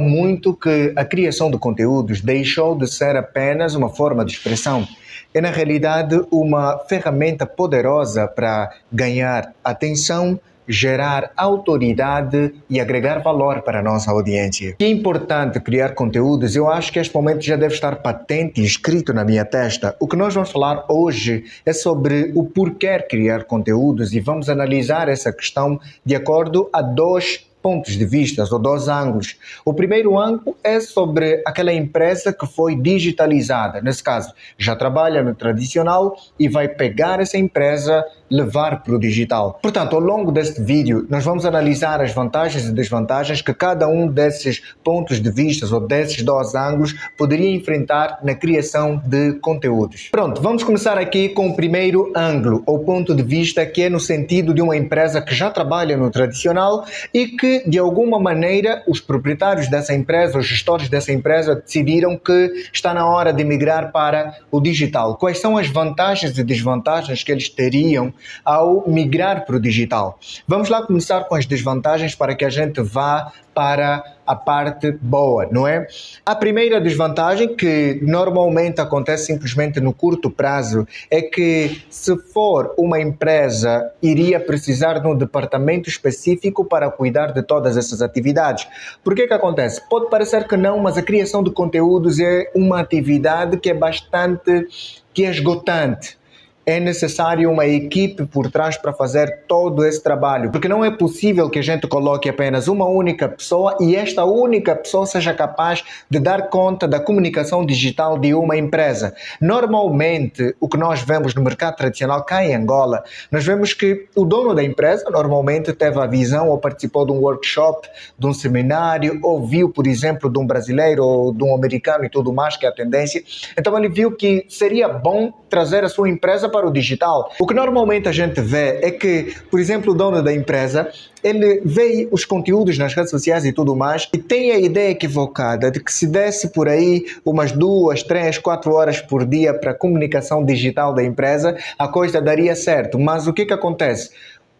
muito que a criação de conteúdos deixou de ser apenas uma forma de expressão. É, na realidade, uma ferramenta poderosa para ganhar atenção, gerar autoridade e agregar valor para a nossa audiência. Que é importante criar conteúdos, eu acho que este momento já deve estar patente e escrito na minha testa. O que nós vamos falar hoje é sobre o porquê criar conteúdos e vamos analisar essa questão de acordo a dois pontos de vista, ou dois ângulos. O primeiro ângulo é sobre aquela empresa que foi digitalizada, nesse caso, já trabalha no tradicional e vai pegar essa empresa, levar para o digital. Portanto, ao longo deste vídeo, nós vamos analisar as vantagens e desvantagens que cada um desses pontos de vista ou desses dois ângulos poderia enfrentar na criação de conteúdos. Pronto, vamos começar aqui com o primeiro ângulo, ou ponto de vista que é no sentido de uma empresa que já trabalha no tradicional e que, de alguma maneira, os proprietários dessa empresa, os gestores dessa empresa, decidiram que está na hora de migrar para o digital. Quais são as vantagens e desvantagens que eles teriam ao migrar para o digital? Vamos lá começar com as desvantagens para que a gente vá para a parte boa, não é? A primeira desvantagem, que normalmente acontece simplesmente no curto prazo, é que se for uma empresa, iria precisar de um departamento específico para cuidar de todas essas atividades. Por que acontece? Pode parecer que não, mas a criação de conteúdos é uma atividade que é esgotante. É necessário uma equipe por trás para fazer todo esse trabalho, porque não é possível que a gente coloque apenas uma única pessoa e esta única pessoa seja capaz de dar conta da comunicação digital de uma empresa. Normalmente, o que nós vemos no mercado tradicional cá em Angola, nós vemos que o dono da empresa normalmente teve a visão ou participou de um workshop, de um seminário, ou viu, por exemplo, de um brasileiro ou de um americano e tudo mais, que é a tendência. Então ele viu que seria bom trazer a sua empresa para o digital. O que normalmente a gente vê é que, por exemplo, o dono da empresa, ele vê os conteúdos nas redes sociais e tudo mais e tem a ideia equivocada de que se desse por aí umas 2, 3, 4 horas por dia para a comunicação digital da empresa, a coisa daria certo. Mas o que acontece?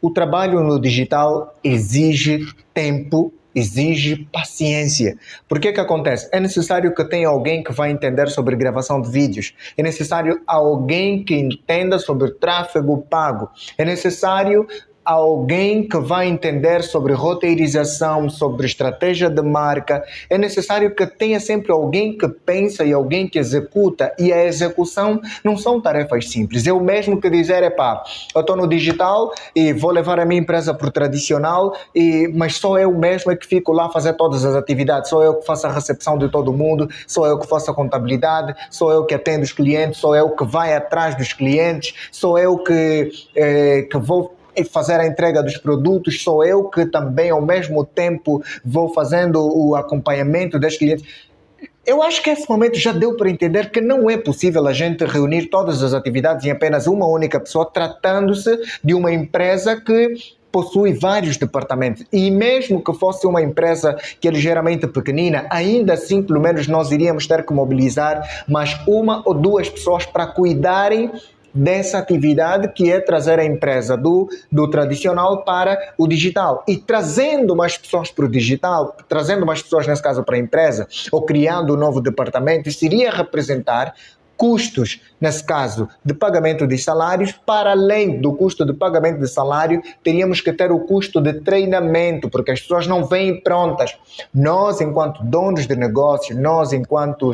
O trabalho no digital exige tempo, exige paciência. Por que acontece? É necessário que tenha alguém que vai entender sobre gravação de vídeos. É necessário alguém que entenda sobre tráfego pago. É necessário alguém que vai entender sobre roteirização, sobre estratégia de marca. É necessário que tenha sempre alguém que pensa e alguém que executa. E a execução não são tarefas simples. Eu mesmo que dizer, eu estou no digital e vou levar a minha empresa para o tradicional, mas sou eu mesmo que fico lá a fazer todas as atividades. Sou eu que faço a recepção de todo mundo, sou eu que faço a contabilidade, sou eu que atendo os clientes, sou eu que vai atrás dos clientes, sou eu que vou fazer a entrega dos produtos, sou eu que também ao mesmo tempo vou fazendo o acompanhamento dos clientes. Eu acho que esse momento já deu para entender que não é possível a gente reunir todas as atividades em apenas uma única pessoa, tratando-se de uma empresa que possui vários departamentos. E mesmo que fosse uma empresa que é ligeiramente pequenina, ainda assim, pelo menos nós iríamos ter que mobilizar mais uma ou duas pessoas para cuidarem dessa atividade, que é trazer a empresa do tradicional para o digital. E trazendo mais pessoas para o digital, trazendo mais pessoas, nesse caso, para a empresa, ou criando um novo departamento, isso iria representar custos, nesse caso, de pagamento de salários. Para além do custo de pagamento de salário, teríamos que ter o custo de treinamento, porque as pessoas não vêm prontas. Nós, enquanto donos de negócio, nós, enquanto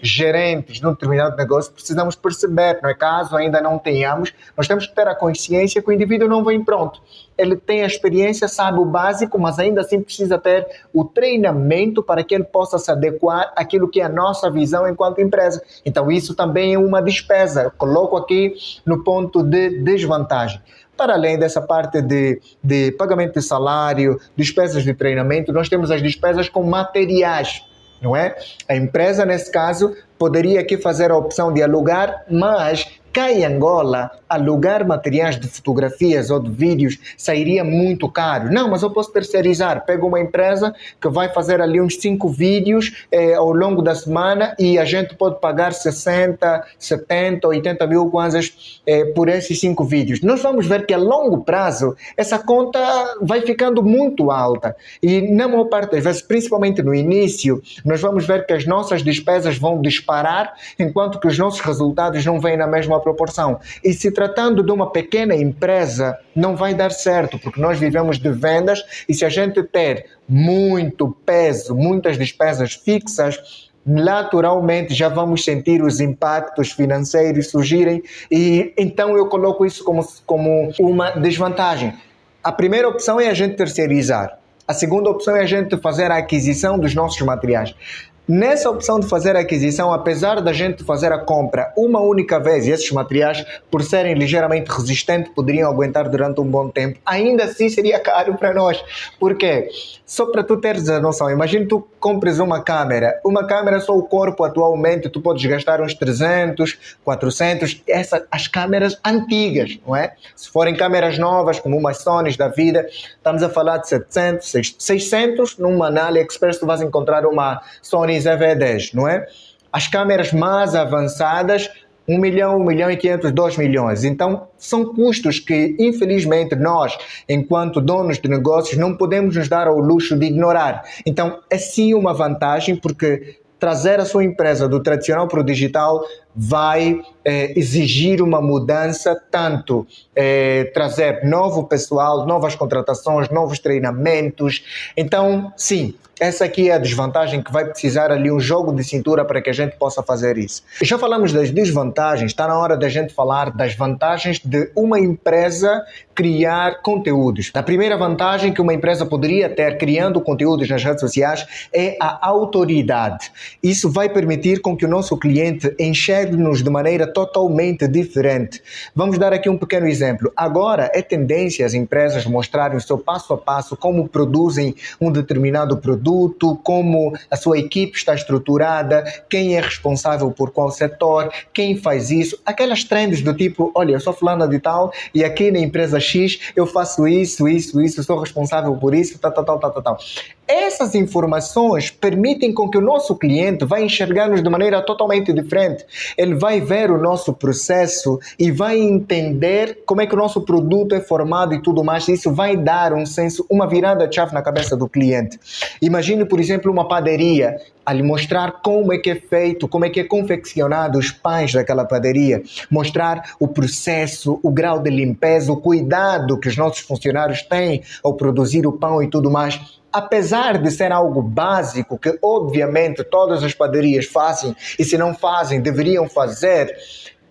gerentes de um determinado negócio, precisamos perceber, não é? Caso ainda não tenhamos, nós temos que ter a consciência que o indivíduo não vem pronto. Ele tem a experiência, sabe o básico, mas ainda assim precisa ter o treinamento para que ele possa se adequar àquilo que é a nossa visão enquanto empresa. Então isso também é uma despesa. Eu coloco aqui no ponto de desvantagem. Para além dessa parte de pagamento de salário, despesas de treinamento, nós temos as despesas com materiais, não é? A empresa, nesse caso, poderia aqui fazer a opção de alugar, mas cá em Angola, alugar materiais de fotografias ou de vídeos sairia muito caro. Não, mas eu posso terceirizar. Pego uma empresa que vai fazer ali uns 5 vídeos ao longo da semana e a gente pode pagar 60, 70, 80 mil kwanzas por esses 5 vídeos. Nós vamos ver que a longo prazo essa conta vai ficando muito alta e na maior parte das vezes, principalmente no início, nós vamos ver que as nossas despesas vão disparar enquanto que os nossos resultados não vêm na mesma proporção. E se tratando de uma pequena empresa, não vai dar certo, porque nós vivemos de vendas e se a gente ter muito peso, muitas despesas fixas, naturalmente já vamos sentir os impactos financeiros surgirem e então eu coloco isso como uma desvantagem. A primeira opção é a gente terceirizar. A segunda opção é a gente fazer a aquisição dos nossos materiais. Nessa opção de fazer a aquisição, apesar da gente fazer a compra uma única vez e esses materiais, por serem ligeiramente resistentes, poderiam aguentar durante um bom tempo, ainda assim seria caro para nós. Por quê? Só para tu teres a noção, imagina tu compres uma câmera só o corpo atualmente, tu podes gastar uns 300, 400, as câmeras antigas, não é? Se forem câmeras novas, como umas Sony da vida, estamos a falar de 700, 600, numa AliExpress tu vais encontrar uma Sony ZV-10, não é? As câmeras mais avançadas, 1 milhão, 1 milhão e 500, 2 milhões. Então, são custos que, infelizmente, nós, enquanto donos de negócios, não podemos nos dar ao luxo de ignorar. Então, é sim uma vantagem, porque trazer a sua empresa do tradicional para o digital vai exigir uma mudança, tanto trazer novo pessoal, novas contratações, novos treinamentos. Então, sim, essa aqui é a desvantagem que vai precisar ali um jogo de cintura para que a gente possa fazer isso. Já falamos das desvantagens, está na hora da gente falar das vantagens de uma empresa criar conteúdos. A primeira vantagem que uma empresa poderia ter criando conteúdos nas redes sociais é a autoridade. Isso vai permitir com que o nosso cliente enxergue-nos de maneira totalmente diferente. Vamos dar aqui um pequeno exemplo. Agora é tendência as empresas mostrarem o seu passo a passo, como produzem um determinado produto, como a sua equipe está estruturada, quem é responsável por qual setor, quem faz isso. Aquelas trends do tipo, olha, eu sou fulana de tal e aqui na empresa X eu faço isso, sou responsável por isso, tal. Essas informações permitem com que o nosso cliente vai enxergar-nos de maneira totalmente diferente. Ele vai ver o nosso processo e vai entender como é que o nosso produto é formado e tudo mais. Isso vai dar um senso, uma virada de chave na cabeça do cliente. Imagine, por exemplo, uma padaria, a lhe mostrar como é que é feito, como é que é confeccionado os pães daquela padaria, mostrar o processo, o grau de limpeza, o cuidado que os nossos funcionários têm ao produzir o pão e tudo mais. Apesar de ser algo básico, que obviamente todas as padarias fazem, e se não fazem, deveriam fazer,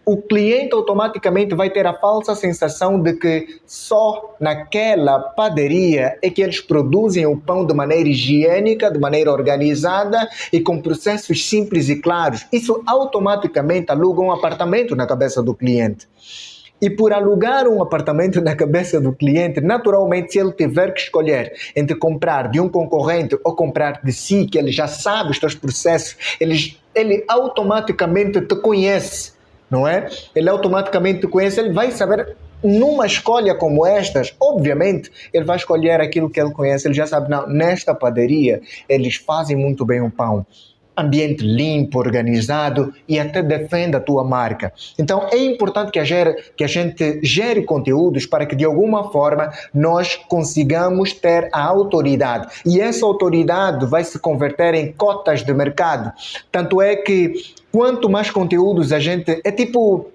o cliente automaticamente vai ter a falsa sensação de que só naquela padaria é que eles produzem o pão de maneira higiênica, de maneira organizada e com processos simples e claros. Isso automaticamente aluga um apartamento na cabeça do cliente. E por alugar um apartamento na cabeça do cliente, naturalmente, se ele tiver que escolher entre comprar de um concorrente ou comprar de si, que ele já sabe os teus processos, ele automaticamente te conhece, não é? Ele automaticamente te conhece, ele vai saber, numa escolha como estas, obviamente, ele vai escolher aquilo que ele conhece, ele já sabe, não, nesta padaria, eles fazem muito bem o pão. Ambiente limpo, organizado e até defende a tua marca. Então é importante que a gente gere conteúdos para que de alguma forma nós consigamos ter a autoridade. E essa autoridade vai se converter em cotas de mercado. Tanto é que quanto mais conteúdos a gente... É tipo...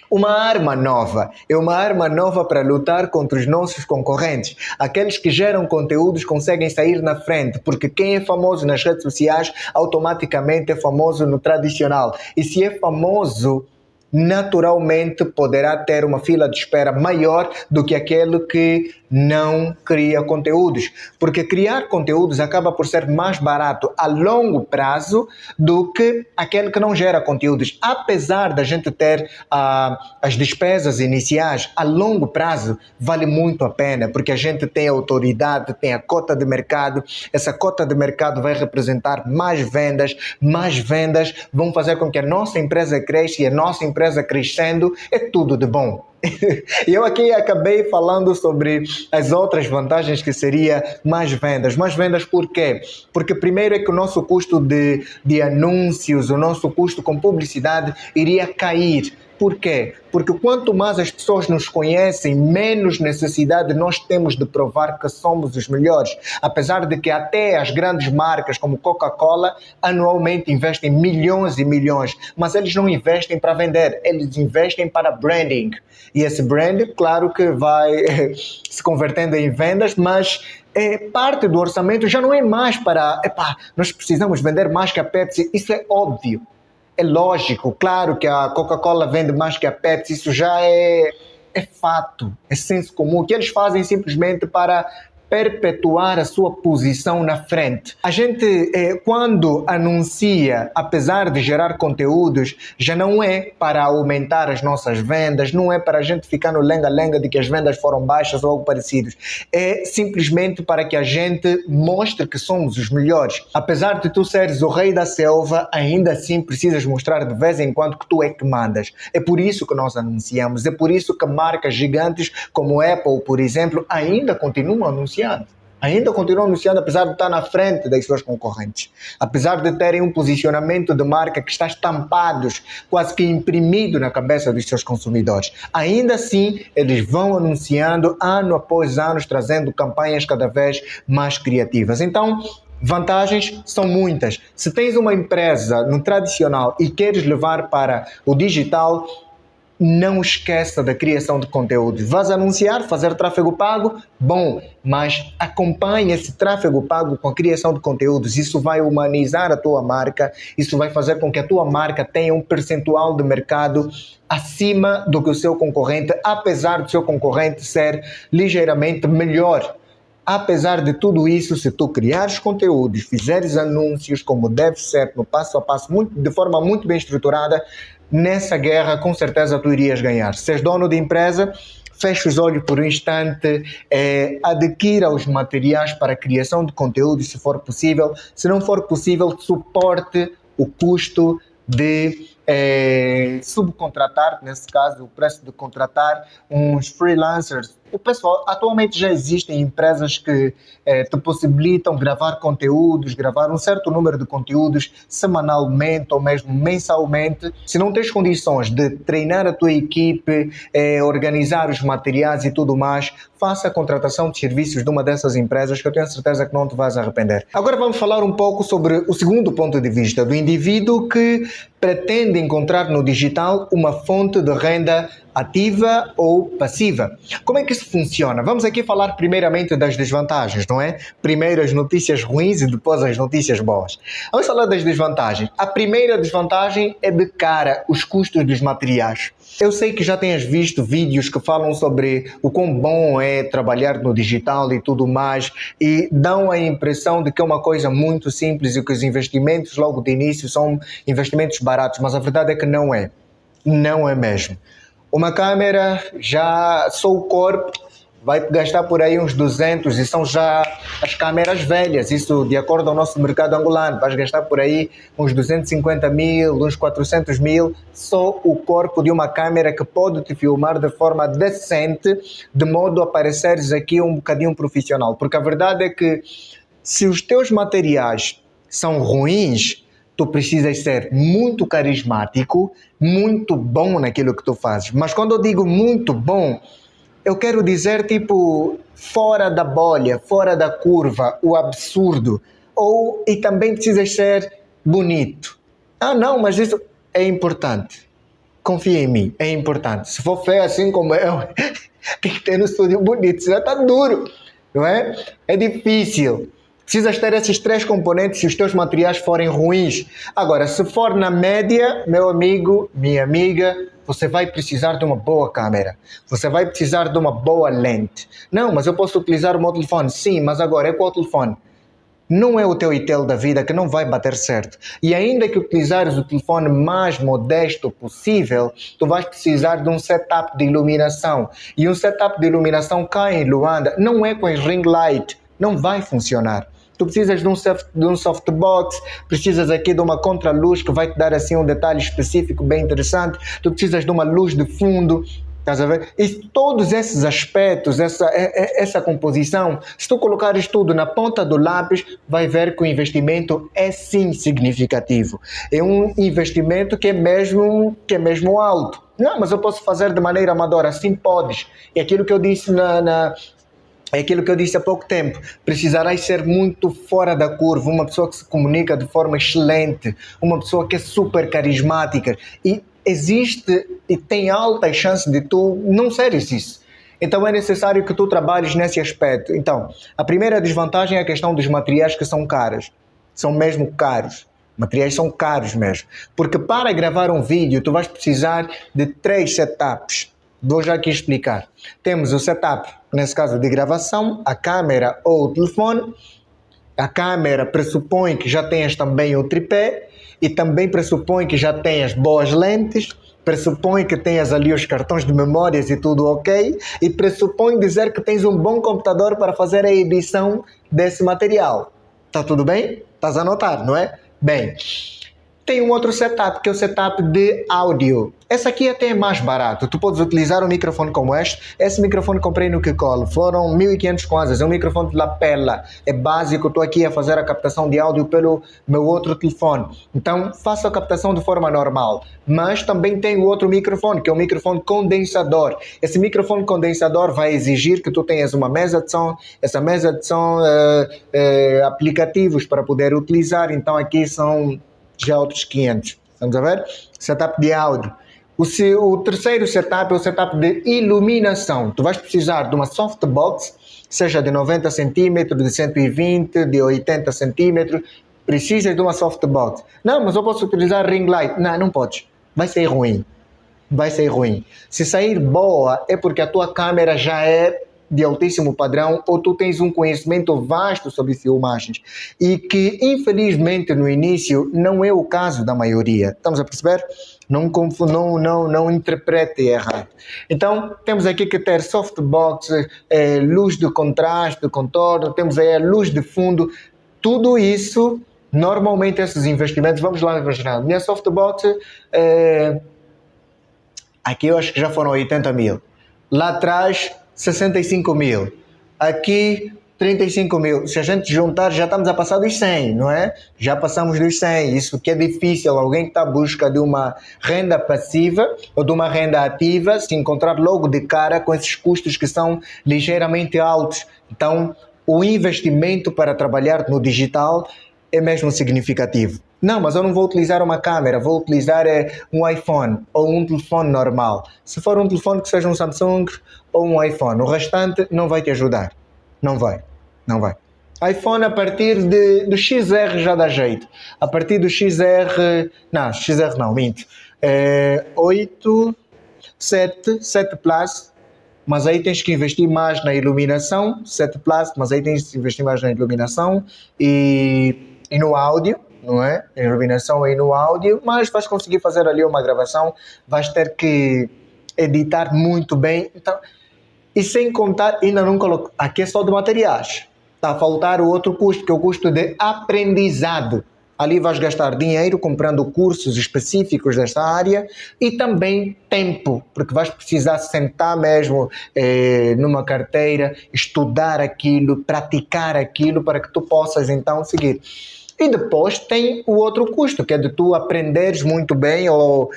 uma arma nova, é uma arma nova para lutar contra os nossos concorrentes. Aqueles que geram conteúdos conseguem sair na frente, porque quem é famoso nas redes sociais automaticamente é famoso no tradicional. E se é famoso, naturalmente poderá ter uma fila de espera maior do que aquele que não cria conteúdos, porque criar conteúdos acaba por ser mais barato a longo prazo do que aquele que não gera conteúdos. Apesar da gente ter as despesas iniciais, a longo prazo vale muito a pena, porque a gente tem autoridade, tem a cota de mercado, essa cota de mercado vai representar mais vendas vão fazer com que a nossa empresa cresça e a nossa empresa empresa crescendo, é tudo de bom. E eu aqui acabei falando sobre as outras vantagens que seria mais vendas. Mais vendas por quê? Porque primeiro é que o nosso custo de anúncios, o nosso custo com publicidade iria cair. Por quê? Porque quanto mais as pessoas nos conhecem, menos necessidade nós temos de provar que somos os melhores. Apesar de que até as grandes marcas como Coca-Cola anualmente investem milhões e milhões, mas eles não investem para vender, eles investem para branding. E esse branding, claro que vai se convertendo em vendas, mas parte do orçamento já não é mais para, nós precisamos vender mais que a Pepsi, isso é óbvio. É lógico, claro que a Coca-Cola vende mais que a Pepsi, isso já é fato, é senso comum. O que eles fazem simplesmente para perpetuar a sua posição na frente. A gente, quando anuncia, apesar de gerar conteúdos, já não é para aumentar as nossas vendas, não é para a gente ficar no lenga-lenga de que as vendas foram baixas ou algo parecido. É simplesmente para que a gente mostre que somos os melhores. Apesar de tu seres o rei da selva, ainda assim precisas mostrar de vez em quando que tu é que mandas. É por isso que nós anunciamos, é por isso que marcas gigantes como Apple, por exemplo, ainda continuam anunciando. Ainda continuam anunciando, apesar de estar na frente das suas concorrentes. Apesar de terem um posicionamento de marca que está estampado, quase que imprimido na cabeça dos seus consumidores. Ainda assim, eles vão anunciando ano após ano, trazendo campanhas cada vez mais criativas. Então, vantagens são muitas. Se tens uma empresa no tradicional e queres levar para o digital, não esqueça da criação de conteúdo. Vais anunciar, fazer tráfego pago? Bom, mas acompanhe esse tráfego pago com a criação de conteúdos. Isso vai humanizar a tua marca, isso vai fazer com que a tua marca tenha um percentual de mercado acima do que o seu concorrente, apesar do seu concorrente ser ligeiramente melhor. Apesar de tudo isso, se tu criares conteúdos, fizeres anúncios como deve ser, no passo a passo, de forma muito bem estruturada, nessa guerra com certeza tu irias ganhar. Se és dono de empresa, feche os olhos por um instante, adquira os materiais para a criação de conteúdo, se for possível. Se não for possível, suporte o custo de subcontratar, nesse caso o preço de contratar uns freelancers. O pessoal, atualmente já existem empresas que te possibilitam gravar conteúdos, gravar um certo número de conteúdos semanalmente ou mesmo mensalmente. Se não tens condições de treinar a tua equipe, organizar os materiais e tudo mais, faça a contratação de serviços de uma dessas empresas que eu tenho certeza que não te vais arrepender. Agora vamos falar um pouco sobre o segundo ponto de vista do indivíduo que pretende encontrar no digital uma fonte de renda ativa ou passiva. Como é que isso funciona? Vamos aqui falar primeiramente das desvantagens, não é? Primeiro as notícias ruins e depois as notícias boas. Vamos falar das desvantagens. A primeira desvantagem é de cara os custos dos materiais. Eu sei que já tens visto vídeos que falam sobre o quão bom é trabalhar no digital e tudo mais e dão a impressão de que é uma coisa muito simples e que os investimentos logo de início são investimentos baratos, mas a verdade é que não é. Não é mesmo. Uma câmera, já só o corpo, vai gastar por aí uns 200 e são já as câmeras velhas, isso de acordo ao nosso mercado angolano, vais gastar por aí uns 250 mil, uns 400 mil, só o corpo de uma câmera que pode te filmar de forma decente, de modo a pareceres aqui um bocadinho profissional, porque a verdade é que se os teus materiais são ruins, tu precisas ser muito carismático, muito bom naquilo que tu fazes. Mas quando eu digo muito bom, eu quero dizer tipo fora da bolha, fora da curva, o absurdo. E também precisas ser bonito. Ah não, mas isso é importante. Confia em mim, é importante. Se for feio assim como eu, tem que ter no estúdio bonito, senão tá duro, não é? É difícil. Precisas ter esses três componentes se os teus materiais forem ruins. Agora, se for na média, meu amigo, minha amiga, você vai precisar de uma boa câmera. Você vai precisar de uma boa lente. Não, mas eu posso utilizar o meu telefone. Sim, mas agora é qual telefone? Não é o teu Itel da vida que não vai bater certo. E ainda que utilizares o telefone mais modesto possível, tu vais precisar de um setup de iluminação. E um setup de iluminação cá em Luanda não é com ring light. Não vai funcionar. tu precisas de um softbox, precisas aqui de uma contraluz que vai te dar assim um detalhe específico bem interessante, tu precisas de uma luz de fundo. Estás a ver? E todos esses aspectos, essa composição, se tu colocares tudo na ponta do lápis, vai ver que o investimento é sim significativo. É um investimento que é mesmo alto. Não, mas eu posso fazer de maneira amadora. Sim, podes. É aquilo que eu disse é aquilo que eu disse há pouco tempo. Precisarás ser muito fora da curva, uma pessoa que se comunica de forma excelente, uma pessoa que é super carismática. E existe e tem altas chances de tu não seres isso. Então é necessário que tu trabalhes nesse aspecto. Então, a primeira desvantagem é a questão dos materiais que são caros. São mesmo caros. Materiais são caros mesmo. Porque para gravar um vídeo, tu vais precisar de 3 setups. Vou já aqui explicar. Temos o setup, nesse caso de gravação, a câmera ou o telefone. A câmera pressupõe que já tenhas também o tripé e também pressupõe que já tenhas boas lentes, pressupõe que tenhas ali os cartões de memórias e tudo ok, e pressupõe dizer que tens um bom computador para fazer a edição desse material. Tá tudo bem? Estás a anotar, não é? Bem, tem um outro setup, que é o setup de áudio. Esse aqui até é mais barato. Tu podes utilizar um microfone como este. Esse microfone comprei no Kikol. Foram 1.500 kwanzas. É um microfone de lapela. É básico. Estou aqui a fazer a captação de áudio pelo meu outro telefone. Então, faço a captação de forma normal. Mas também tem o outro microfone, que é um microfone condensador. Esse microfone condensador vai exigir que tu tenhas uma mesa de som. Essa mesa de som, aplicativos para poder utilizar. Então, aqui são já outros 500. Vamos a ver? Setup de áudio. O terceiro setup é o setup de iluminação. Tu vais precisar de uma softbox, seja de 90 cm, de 120, de 80 cm. Precisas de uma softbox. Não, mas eu posso utilizar ring light. Não, não podes. Vai ser ruim. Vai ser ruim. Se sair boa, é porque a tua câmera já é de altíssimo padrão ou tu tens um conhecimento vasto sobre filmagens e que infelizmente no início não é o caso da maioria. Estamos a perceber? Não interprete errado. Então temos aqui que ter softbox, luz de contraste, contorno, temos aí a luz de fundo, tudo isso. Normalmente esses investimentos, vamos lá imaginar, minha softbox aqui eu acho que já foram 80 mil, lá atrás 65 mil, aqui 35 mil, se a gente juntar já estamos a passar dos 100, não é? Já passamos dos 100, isso que é difícil, alguém que está à busca de uma renda passiva ou de uma renda ativa, se encontrar logo de cara com esses custos que são ligeiramente altos. Então o investimento para trabalhar no digital é mesmo significativo. Não, mas eu não vou utilizar uma câmera, vou utilizar um iPhone ou um telefone normal. Se for um telefone que seja um Samsung ou um iPhone, o restante não vai te ajudar. Não vai. iPhone a partir do XR já dá jeito. A partir do XR... Não, XR não, minto. 8, 7 Plus, mas aí tens que investir mais na iluminação. 7 Plus, mas aí tens que investir mais na iluminação e no áudio. Não é? A iluminação e no áudio, mas vais conseguir fazer ali uma gravação, vais ter que editar muito bem. Então, e sem contar, ainda não coloco, aqui é só de materiais, está a faltar o outro custo, que é o custo de aprendizado. Ali vais gastar dinheiro comprando cursos específicos desta área e também tempo, porque vais precisar sentar mesmo numa carteira, estudar aquilo, praticar aquilo para que tu possas então seguir. E depois tem o outro custo, que é de tu aprenderes muito bem ou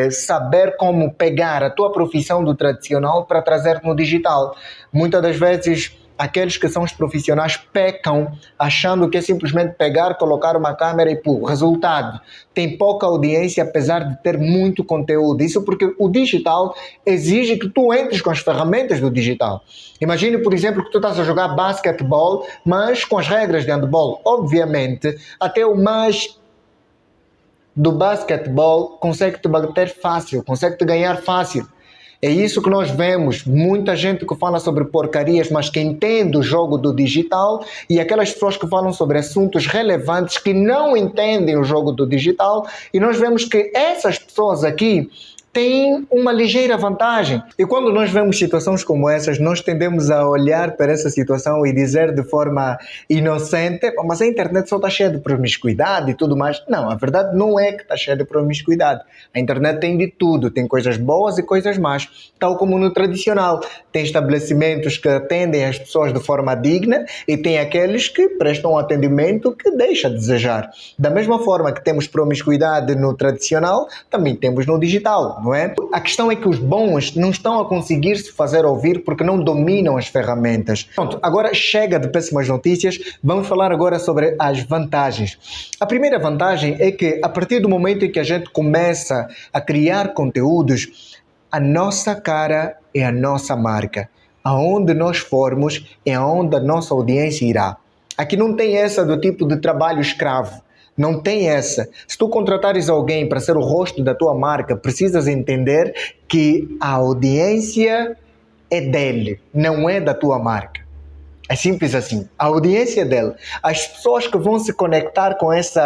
saber como pegar a tua profissão do tradicional para trazer no digital. Muitas das vezes, aqueles que são os profissionais pecam achando que é simplesmente pegar, colocar uma câmera e pô, resultado. Tem pouca audiência, apesar de ter muito conteúdo. Isso porque o digital exige que tu entres com as ferramentas do digital. Imagine, por exemplo, que tu estás a jogar basquetebol, mas com as regras de handball. Obviamente, até o mais do basquetebol consegue te bater fácil, consegue te ganhar fácil. É isso que nós vemos, muita gente que fala sobre porcarias, mas que entende o jogo do digital, e aquelas pessoas que falam sobre assuntos relevantes que não entendem o jogo do digital, e nós vemos que essas pessoas aqui tem uma ligeira vantagem. E quando nós vemos situações como essas, nós tendemos a olhar para essa situação e dizer de forma inocente, mas a internet só está cheia de promiscuidade e tudo mais. Não, a verdade não é que está cheia de promiscuidade. A internet tem de tudo, tem coisas boas e coisas más, tal como no tradicional. Tem estabelecimentos que atendem as pessoas de forma digna e tem aqueles que prestam um atendimento que deixa a desejar. Da mesma forma que temos promiscuidade no tradicional, também temos no digital, não é? A questão é que os bons não estão a conseguir se fazer ouvir porque não dominam as ferramentas. Pronto, agora chega de péssimas notícias, vamos falar agora sobre as vantagens. A primeira vantagem é que a partir do momento em que a gente começa a criar conteúdos, a nossa cara é a nossa marca. Aonde nós formos é aonde a nossa audiência irá. Aqui não tem essa do tipo de trabalho escravo. Não tem essa. Se tu contratares alguém para ser o rosto da tua marca, precisas entender que a audiência é dele, não é da tua marca. É simples assim. A audiência é dele. As pessoas que vão se conectar com esse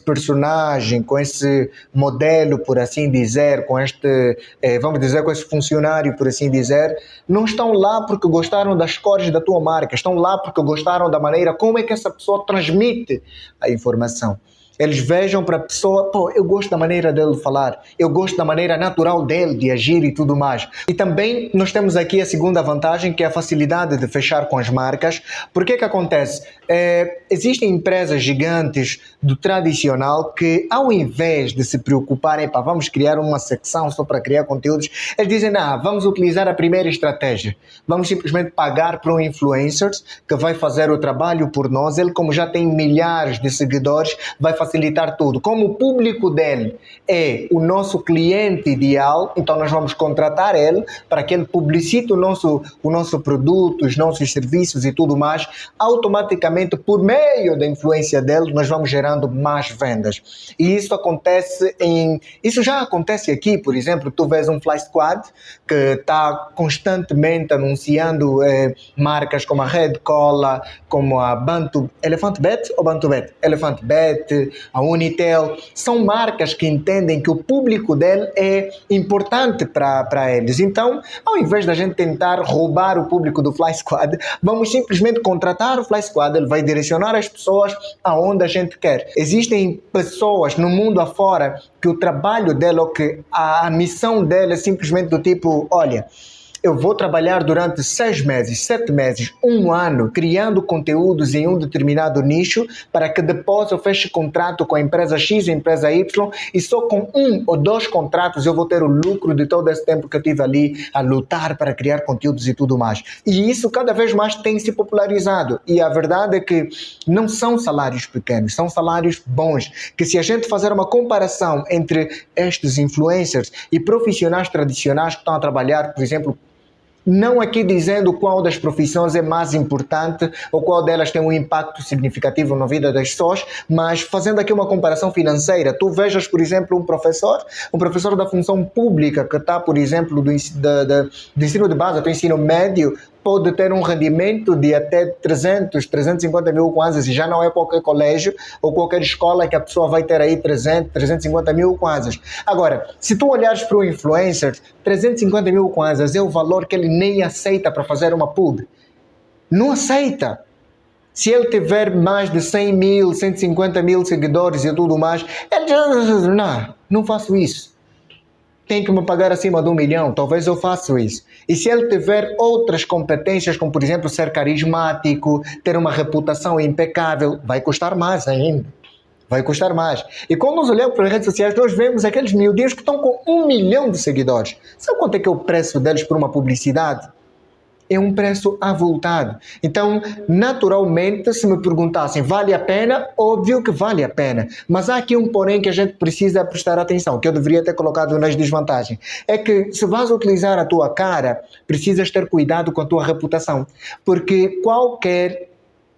personagem, com esse modelo, por assim dizer, com esse funcionário, por assim dizer, não estão lá porque gostaram das cores da tua marca, estão lá porque gostaram da maneira como é que essa pessoa transmite a informação. Eles vejam para a pessoa, eu gosto da maneira dele falar, eu gosto da maneira natural dele de agir e tudo mais. E também nós temos aqui a segunda vantagem, que é a facilidade de fechar com as marcas. Por que acontece? Existem empresas gigantes do tradicional que, ao invés de se preocuparem, vamos criar uma secção só para criar conteúdos, eles dizem, vamos utilizar a primeira estratégia. Vamos simplesmente pagar para um influencer que vai fazer o trabalho por nós. Ele, como já tem milhares de seguidores, vai facilitar tudo. Como o público dele é o nosso cliente ideal, então nós vamos contratar ele para que ele publicite o nosso produto, os nossos serviços e tudo mais. Automaticamente, por meio da influência dele, nós vamos gerando mais vendas. E isso já acontece aqui, por exemplo, tu vês um Fly Squad que está constantemente anunciando marcas como a Red Cola, como a Elephant Bet ou Bantubet? Elephant Bet, a Unitel, são marcas que entendem que o público dele é importante para eles. Então, ao invés da gente tentar roubar o público do Fly Squad, vamos simplesmente contratar o Fly Squad, ele vai direcionar as pessoas aonde a gente quer. Existem pessoas no mundo afora que o trabalho dele, ou que a missão dele é simplesmente do tipo, olha, eu vou trabalhar durante 6 meses, 7 meses, 1 ano, criando conteúdos em um determinado nicho para que depois eu feche contrato com a empresa X e a empresa Y e só com 1 ou 2 contratos eu vou ter o lucro de todo esse tempo que eu tive ali a lutar para criar conteúdos e tudo mais. E isso cada vez mais tem se popularizado. E a verdade é que não são salários pequenos, são salários bons. Que se a gente fazer uma comparação entre estes influencers e profissionais tradicionais que estão a trabalhar, por exemplo, não aqui dizendo qual das profissões é mais importante ou qual delas tem um impacto significativo na vida das pessoas, mas fazendo aqui uma comparação financeira. Tu vejas, por exemplo, um professor da função pública que está, por exemplo, do ensino de base, do ensino médio, pode ter um rendimento de até 300, 350 mil kwanzas, e já não é qualquer colégio ou qualquer escola que a pessoa vai ter aí 300, 350 mil kwanzas. Agora, se tu olhares para o influencer, 350 mil kwanzas é o valor que ele nem aceita para fazer uma pub. Não aceita. Se ele tiver mais de 100 mil, 150 mil seguidores e tudo mais, ele diz, não faço isso. Tem que me pagar acima de 1 milhão, talvez eu faça isso. E se ele tiver outras competências, como por exemplo ser carismático, ter uma reputação impecável, vai custar mais ainda. Vai custar mais. E quando nós olhamos para as redes sociais, nós vemos aqueles miudinhos que estão com 1 milhão de seguidores. Sabe quanto é que é o preço deles por uma publicidade? É um preço avultado. Então, naturalmente, se me perguntassem, vale a pena? Óbvio que vale a pena. Mas há aqui um porém que a gente precisa prestar atenção, que eu deveria ter colocado nas desvantagens. É que se vais utilizar a tua cara, precisas ter cuidado com a tua reputação. Porque qualquer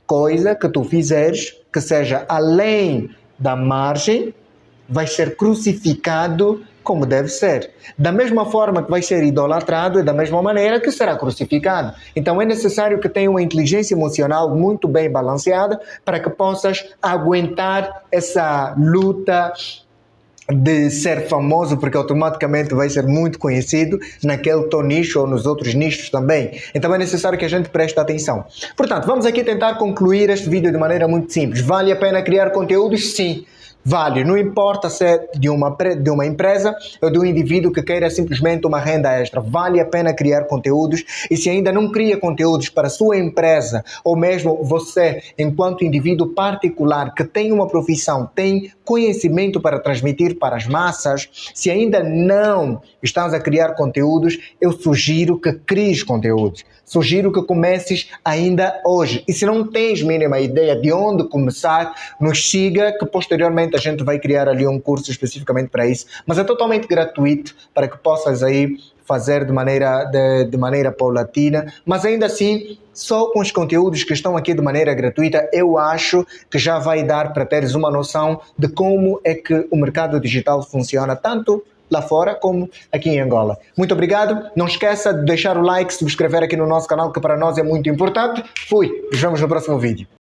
coisa que tu fizeres, que seja além da margem, vai ser crucificado como deve ser. Da mesma forma que vai ser idolatrado, é da mesma maneira que será crucificado. Então é necessário que tenha uma inteligência emocional muito bem balanceada para que possas aguentar essa luta de ser famoso, porque automaticamente vai ser muito conhecido naquele teu nicho ou nos outros nichos também. Então é necessário que a gente preste atenção. Portanto, vamos aqui tentar concluir este vídeo de maneira muito simples. Vale a pena criar conteúdos? Sim. Vale, não importa se é de uma empresa ou de um indivíduo que queira simplesmente uma renda extra. Vale a pena criar conteúdos, e se ainda não cria conteúdos para a sua empresa, ou mesmo você, enquanto indivíduo particular que tem uma profissão, tem conhecimento para transmitir para as massas, se ainda não estás a criar conteúdos, eu sugiro que cries conteúdos. Sugiro que comeces ainda hoje. E se não tens mínima ideia de onde começar, nos siga, que posteriormente a gente vai criar ali um curso especificamente para isso. Mas é totalmente gratuito, para que possas aí fazer de maneira paulatina. Mas ainda assim, só com os conteúdos que estão aqui de maneira gratuita, eu acho que já vai dar para teres uma noção de como é que o mercado digital funciona, tanto lá fora como aqui em Angola. Muito obrigado. Não esqueça de deixar o like, subscrever aqui no nosso canal, que para nós é muito importante. Fui. Nos vemos no próximo vídeo.